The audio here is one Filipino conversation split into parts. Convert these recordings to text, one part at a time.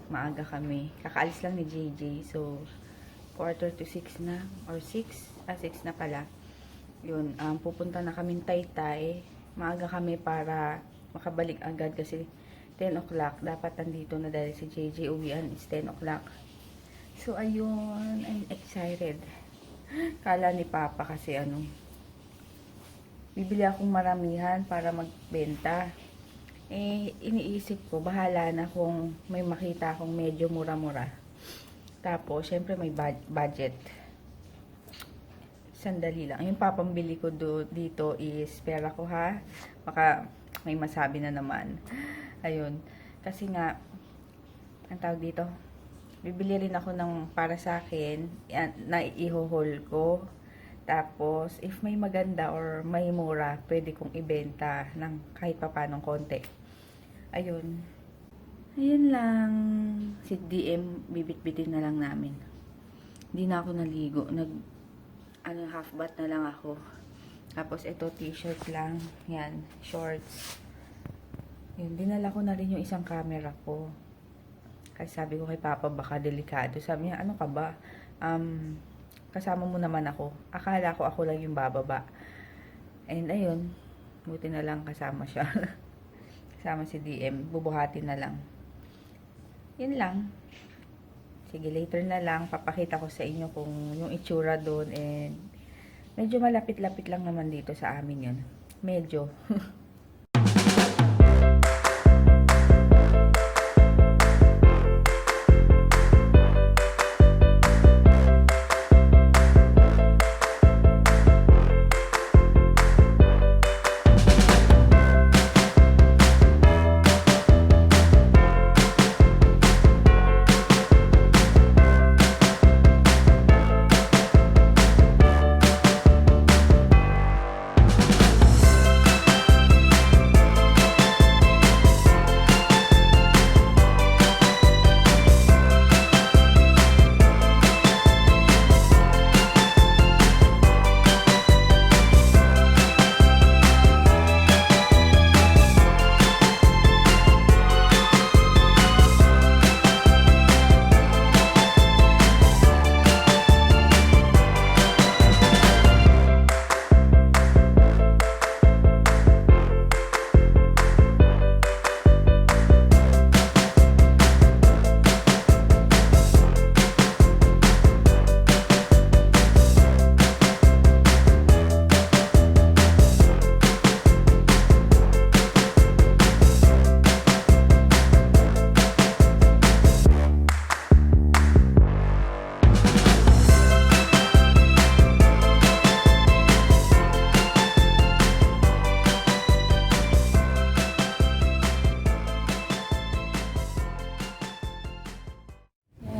maaga kami. Kakaalis lang ni JJ. So, 5:45 na. Or 6. 6 na pala. Yun, pupunta na kaming Taytay. Maaga kami para makabalik agad kasi 10 o'clock. Dapat nandito na dahil si JJ uwian is 10 o'clock. So, ayun. I'm excited. Kala ni Papa kasi bibili akong maramihan para magbenta. Iniisip ko, bahala na kung may makita akong medyo mura-mura. Tapos, syempre may budget. Sandali lang. Yung papambili ko dito is pera ko, ha. Baka may masabi na naman. Ayun. Kasi nga, ang tawag dito, bibili rin ako ng para sa akin na i-haul ko. Tapos, if may maganda or may mura, pwede kong ibenta ng kahit papanong konti. Ayun. Ayun lang. Si DM, bibit-bitin na lang namin. Hindi na ako naligo. Half bath na lang ako. Tapos, ito, t-shirt lang. Yan, shorts. Yun, dinala ko na rin yung isang camera ko. Kasi sabi ko kay Papa, baka delikado. Sabi niya, ano ka ba? Kasama mo naman ako. Akala ko ako lang yung bababa. And ayun, buti na lang kasama siya. Kasama si DM. Bubuhatin na lang. Yun lang. Sige, later na lang. Papakita ko sa inyo kung yung itsura doon. And medyo malapit-lapit lang naman dito sa amin yun. Medyo.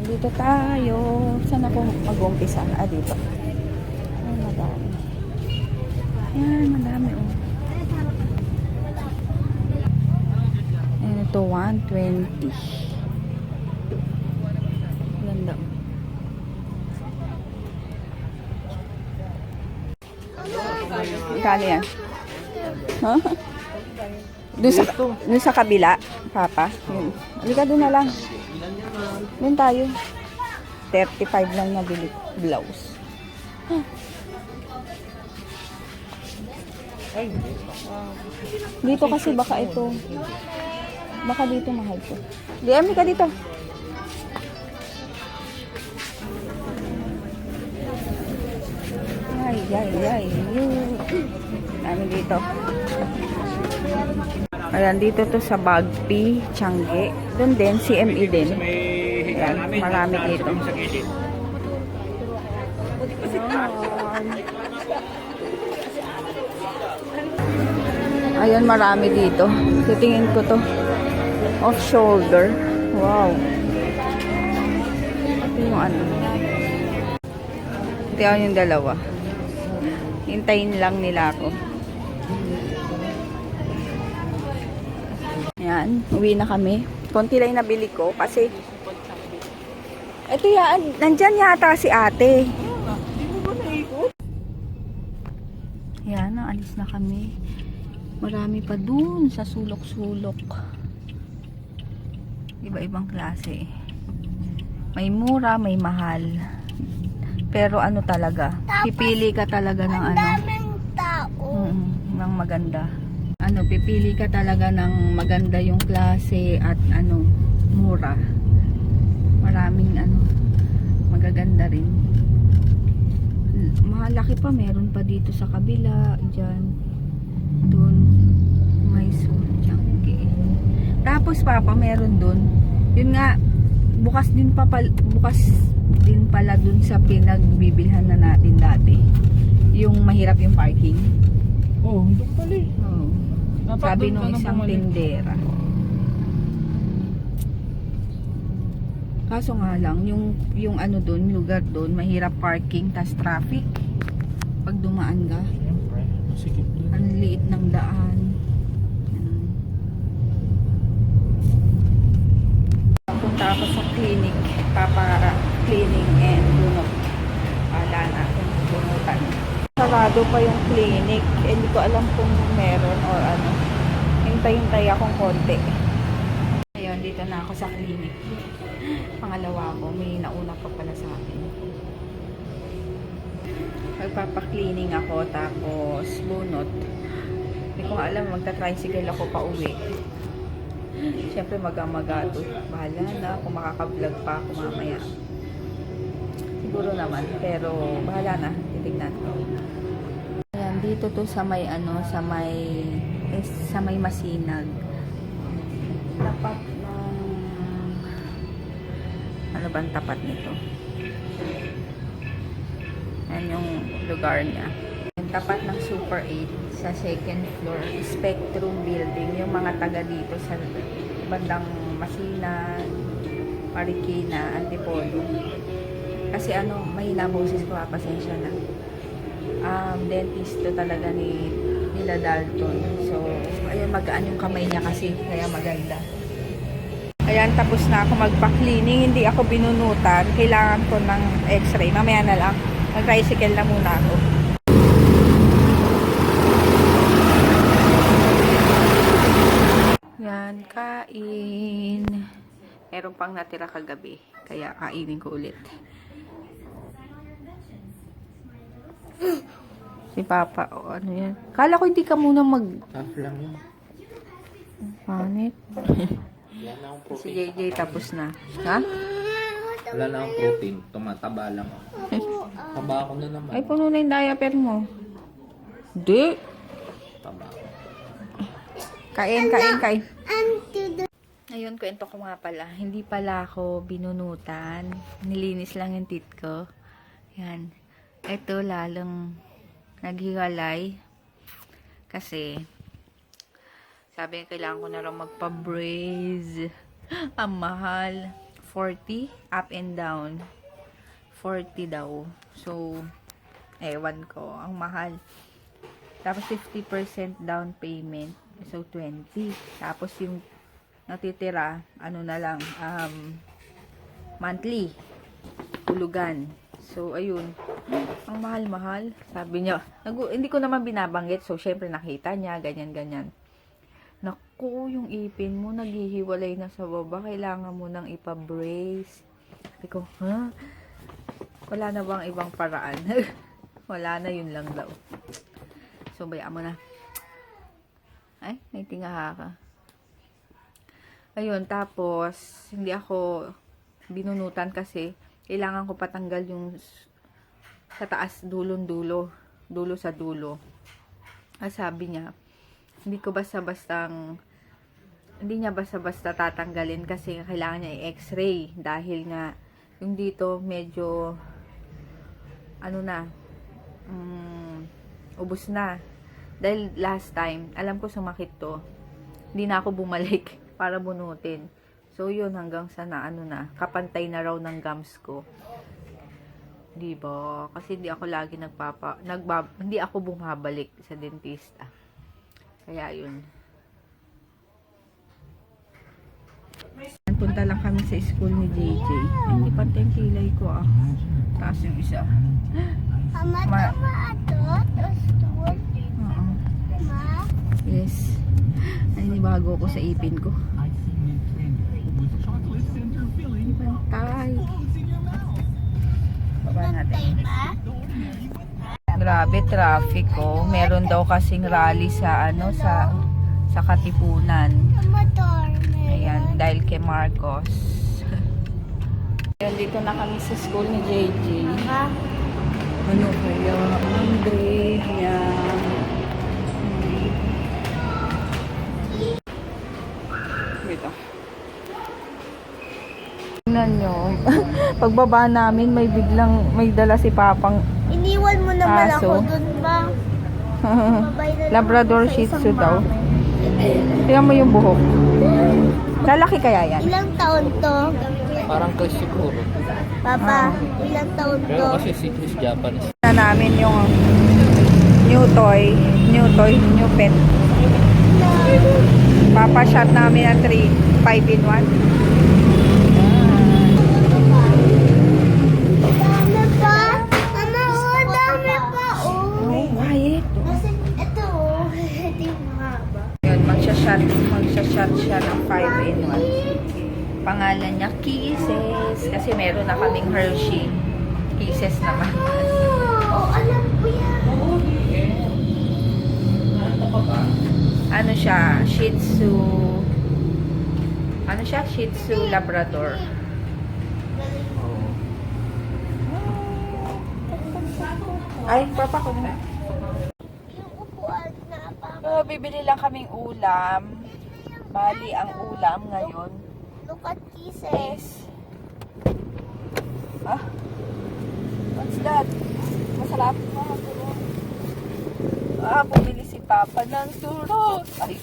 Dito tayo. Saan ako mag-umpisa? Dito. Ay, madami. Ayan, madami. Ayan, ito, 120. Ganda. Kali yan? Huh? Doon sa kabila, Papa. Halika doon na lang. Doon tayo. 35 lang na bili blouse. Dito kasi baka ito. Baka dito mahal to. DM ka dito. Ay. Dami dito. Ayan, dito to sa Bagpi, Tiangge. Doon din, CME din. Ayan, marami dito. Ayan, marami dito. Titingin ko to. Off shoulder. Wow. Ito yung Ito yung dalawa. Hintayin lang nila ako. Ayan, uwi na kami. Konti lang nabili ko kasi ito yan, nandyan yata si ate. Ayan, naalis na kami. Marami pa dun sa sulok-sulok. Iba-ibang klase. May mura, may mahal. Pero ano talaga, pipili ka talaga ng ano. Daming tao. Ng maganda. Ano, pipili ka talaga ng maganda yung klase at ano, mura. Maraming ano, magaganda rin. Malaki pa, meron pa dito sa kabila, dyan, dun, may suryangge. Tapos papa, meron dun, yun nga, bukas din pala dun sa pinagbibilhan na natin dati. Yung mahirap yung parking. Oo, doon pala eh. Oo. Dapat Sabi doon nung ka na isang bumalik. tindera. Kaso nga lang, yung ano doon, lugar doon, mahirap parking, tas traffic. Pag dumaan ka, Siyempre, masikip doon. ang liit ng daan. Ganun. Punta ako sa clinic, papa-cleaning and bunot. Wala na akong bunutan. Sarado pa yung clinic. Hindi ko alam kung meron or ano. Hintay-hintay akong konti. Ayun, dito na ako sa clinic. Pangalawa ko, may nauna pa pala sa akin. Magpapa-cleaning ako, tapos bunot. Hindi ko alam, magta-tricycle ako pa uwi. Siyempre maga-magato. Bahala na kung makaka-vlog pa ako mamaya. Siguro naman, pero bahala na. Titignan ko. Ayan, dito to sa may ano, sa may Masinag. Tapat ng ano bang tapat nito? Ayan yung lugar niya. Yung tapat ng Super 8 sa second floor, Spectrum Building. Yung mga taga dito sa bandang Masinag, Marikina, Antipolo. Kasi ano, mahina boses ko, pasensya na. Dentist to talaga nila Dalton. So, ayun, magaan yung kamay niya kasi, kaya maganda. Ayan, tapos na ako magpa-cleaning. Hindi ako binunutan. Kailangan ko ng x-ray. Mamaya na lang. Mag-tricycle na muna ako. Yan, kain. Meron pang natira kagabi. Kaya kainin ko ulit. Si Papa, o ano yan? Kala ko hindi ka muna Half lang yun. Panit. Wala na akong Si protein. JJ tapos na. Ha? Wala na akong protein. Tumataba lang ako. Taba ako na naman. Ay, puno na yung diaper mo. Hindi. Taba ako. Kain. Auntie, Ayun, kwento ko nga pala. Hindi pala ako binunutan. Nilinis lang yung teeth ko. Yan. Ito lalong naghiwalay. Kasi, sabi kailangan ko na raw magpa-brace. Ang mahal. 40 up and down. 40 daw. So, ewan ko. Ang mahal. Tapos 50% down payment. So, 20. Tapos yung natitira, ano na lang, monthly. Tulugan. So, ayun. Ang mahal-mahal. Sabi niya, hindi ko naman binabanggit. So, syempre nakita niya, ganyan-ganyan. Naku, yung ipin mo, naghihiwalay na sa baba. Kailangan mo nang ipa-brace. Sabi ko, ha? Wala na bang ibang paraan? Wala na, yun lang daw. So, bayaan mo na. Ay, may tingaha ka. Ayun, tapos, hindi ako binunutan kasi kailangan ko patanggal yung sa taas, dulon-dulo. Dulo sa dulo. Sabi niya, hindi niya basta-basta tatanggalin kasi kailangan niya i-x-ray dahil nga yung dito medyo ano na ubos na. Dahil last time, alam ko sumakit to. Hindi na ako bumalik para bunutin. So, yun, hanggang sa kapantay na raw ng gums ko. Diba? Kasi hindi ako lagi hindi ako bumabalik sa dentista. Kaya, yun. Punta lang kami sa school ni JJ. Ay, hindi pantay yung kilay ko, ah. Taas yung isa. Ma. Yes. Ay, bago ko sa ipin ko. Grabe, traffic oh. Meron daw kasing rally sa ano sa Katipunan. Motor. Ayan, dahil kay Marcos. Ayan, dito na kami sa school ni JJ. Ano kaya ang grade niya? Dito. Tingnan nyo. Pagbaba namin, may dala si Papang Iniwan mo naman Aso. ako dun ba? Babay na lang Labrador ako sa Shih isang Tzu daw. bahay. Tingnan mo yung buhok. Lalaki kaya yan? Ilang taon to? Parang Chris siguro. Papa, ilang taon to? Pero kasi si Chris Japanese. Na namin yung new pet. Papa shot namin ang 5 in 1. Dami pa. Mama, oh, dami pa, oh. Oh, quiet. Kasi ito, oh. Ito yung mahaba. Yun, magsha-shot siya ng 5 in 1. Pangalan niya Kisses. Kasi meron na kaming Hershey. Kisses naman. Oh, alam ko yan. Ano siya? Shih Tzu. Ano siya? Shih Tzu Labrador. Ay, papa ko na. Yung upuan na, Papa. Bibili lang kaming ulam. Bali, ang ulam ngayon Look at kisses. is... Ah? What's that? Masarap na. Bumili si Papa ng turo. Ay.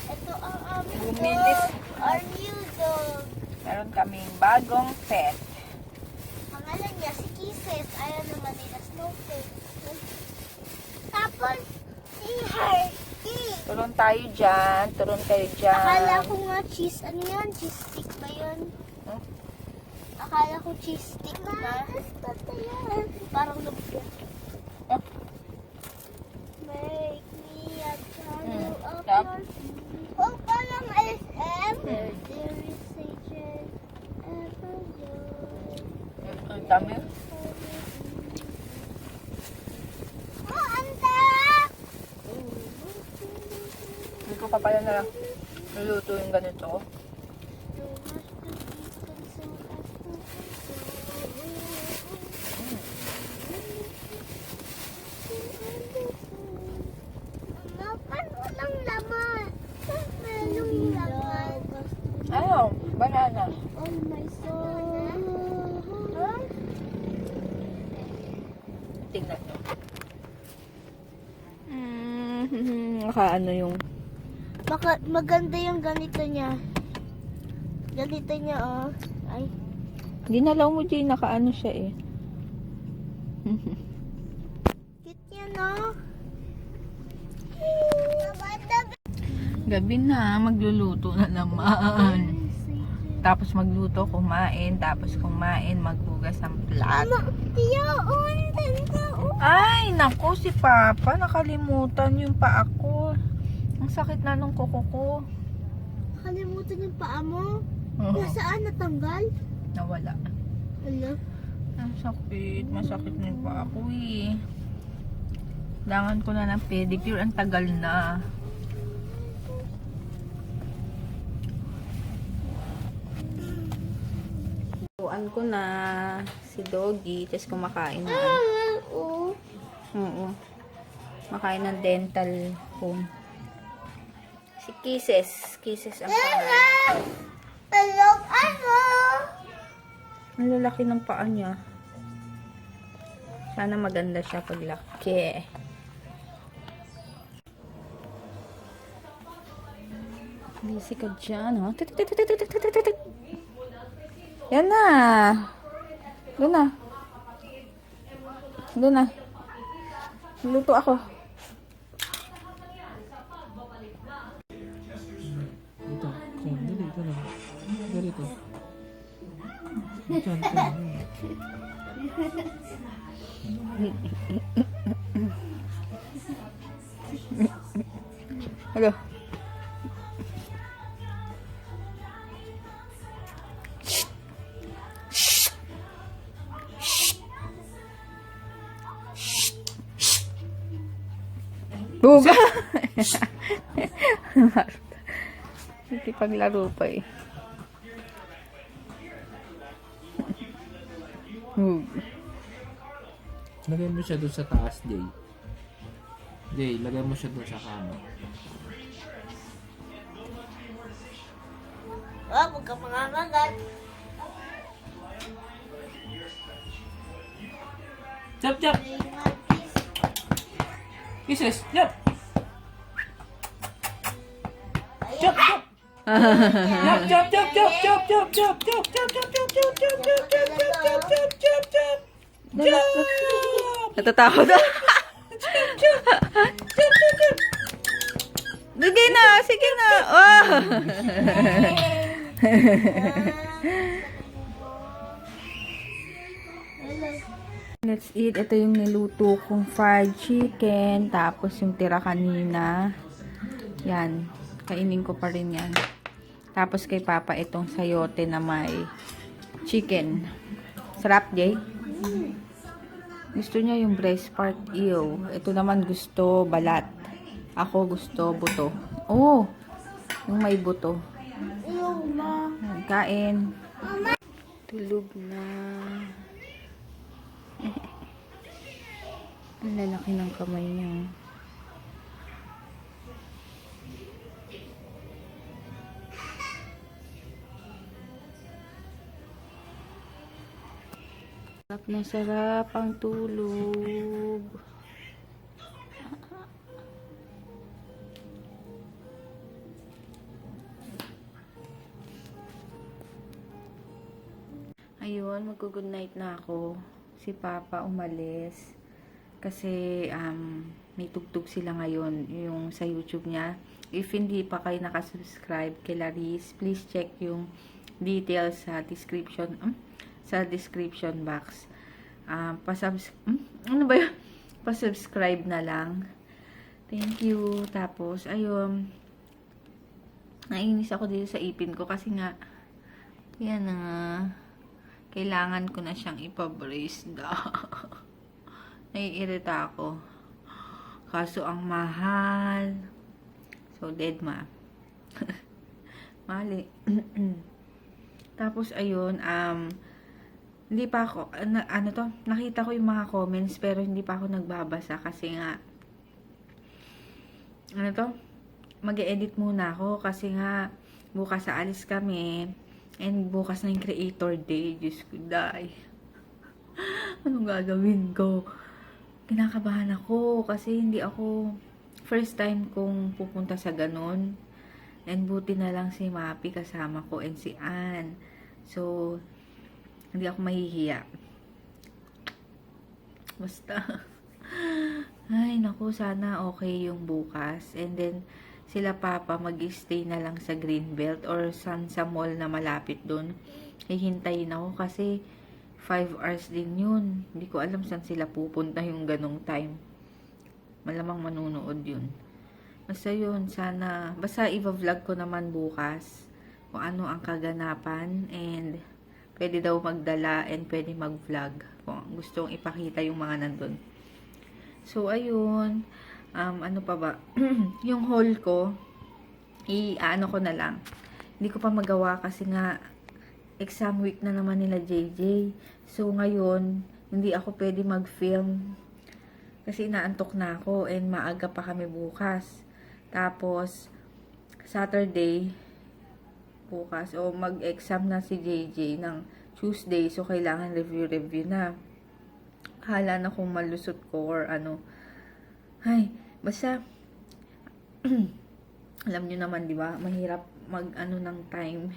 Ito ang aming Bumilis. dog. Our new dog. Meron kaming bagong pet. Pangalan niya si Kisses. Ayaw naman nila Snowflake. Tapos, si Herky. Turon tayo dyan. Turon kayo dyan. Akala ko nga cheese. Ano yan? Cheese stick ba yun? Hmm? Akala ko cheese stick ba? Parang lumpia. Oh. Make me a channel of Yup. your... Oh, parang SM. There is Satan ever young. Ang dami. Oh, anda! Hindi ko pa pala na nuluto yung ganito. You must be consumed as to Napan walang laman. Merong laman. Ano? Banana. Oh my soul. Huh? Tingnan nyo. Nakaano yung... Baka maganda yung ganito niya. Ganito niya, oh. Ay. Ginalaw mo, Jay. Nakaano siya eh. Cute niya, no? Gabi na. Magluluto na naman. Tapos magluto, kumain. Tapos kumain, maghugas ng plat. Tiyo, oh, ang ganda, oh. Ay, naku, si Papa. Nakalimutan yung paa ko. Ang sakit na nung kuko ko. Nakalimutan yung paa mo. Oo. Nasaan natanggal? Nawala. Hala. Ang sakit. Masakit na yung paa ko eh. Kailangan ko na ng pedicure. Ang tagal na. Tuan ko na si Doggy. Tapos kumakain na. Oo. Oo. Makain ng dental foam. Si Kisses. Kisses ang pangalan. Talog ano? Ang lalaki ng paa niya. Sana maganda siya paglaki. Busy ka dyan, ha? Yan na. Doon na. Doon na. Luto ako. Ito. Dali, ito na. Dali ito. Diyan, Hello. Huga! Nakipaglaro pa eh. Hug. Lagay mo siya doon sa taas, Jay. Jay, lagay mo siya doon sa kama. Oh, huwag ka mangangagat. Chop, chop! Kisses, chop! Chop, chop! Chop, chop, chop, chop, chop, chop, chop, chop, chop, chop, chop, chop, chop, chop, chop, chop, chop, chop, chop, chop. Natatakot na. Sige na, sige na. Oh. Let's eat. Ito yung niluto kong fried chicken. Tapos yung tira kanina. Yan. Kainin ko pa rin yan. Tapos kay Papa itong sayote na may chicken. Sarap, Jay? Gusto niya yung breast part. Ew. Ito naman gusto balat. Ako gusto buto. Oh! Yung may buto. Yung ma. Kain. Tulog na. Ang lalaki ng kamay niya. Sarap na sarap ang tulog. Ayun, mag-good night na ako. Si Papa umalis. Kasi may tugtog sila ngayon yung sa YouTube niya. If hindi pa kayo nakasubscribe kay Laris, please check yung details sa description box. Ano ba yun? Pa-subscribe na lang. Thank you. Tapos, ayun. Nainis ako dito sa ipin ko kasi nga yan na nga. Kailangan ko na siyang ipa-brace daw. Naiirita ako. Kaso ang mahal. So, dead ma. Mali. Tapos, ayun, hindi pa ako, nakita ko yung mga comments, pero hindi pa ako nagbabasa kasi nga, mag-e-edit muna ako kasi nga, bukas aalis kami, and bukas na yung Creator Day. Diyos ko, die. Anong gagawin ko? Kinakabahan ako kasi hindi ako first time kong pupunta sa ganun. And buti na lang si Mapi kasama ko and si Ann. So, hindi ako mahihiya. Basta. Ay, naku, sana okay yung bukas. And then, sila Papa mag-stay na lang sa Greenbelt or sa mall na malapit dun. Hihintayin ako kasi 5 hours din yun. Hindi ko alam saan sila pupunta yung ganong time. Malamang manunood yun. Basta yun, sana, basta i-vlog ko naman bukas kung ano ang kaganapan and pwede daw magdala and pwede mag-vlog kung gustong ipakita yung mga nandun. So, ayun. Ano pa ba? Yung haul ko, ano ko na lang. Hindi ko pa magawa kasi nga exam week na naman nila JJ. So, ngayon, hindi ako pwede mag-film kasi inaantok na ako and maaga pa kami bukas. Tapos, Saturday, bukas, o mag-exam na si JJ ng Tuesday. So, kailangan review na. Hala na kung malusot ko or ano. Ay, basta, alam nyo naman, di ba? Mahirap mag-ano ng time.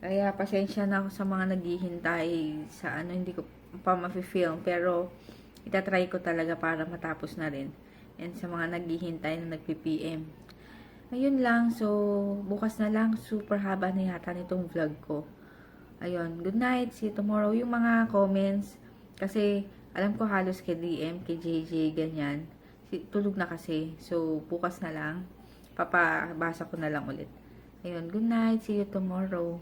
Kaya, pasensya na ako sa mga naghihintay sa ano, hindi ko pa ma-film. Pero, itatry ko talaga para matapos na rin. And sa mga naghihintay na nagpi-PM. Ayun lang. So, bukas na lang. Super haba na yata nitong vlog ko. Ayun. Good night. See you tomorrow. Yung mga comments, kasi, alam ko halos kay DM, kay JJ, ganyan. Tulog na kasi. So, bukas na lang. Papabasa ko na lang ulit. Ayun. Good night. See you tomorrow.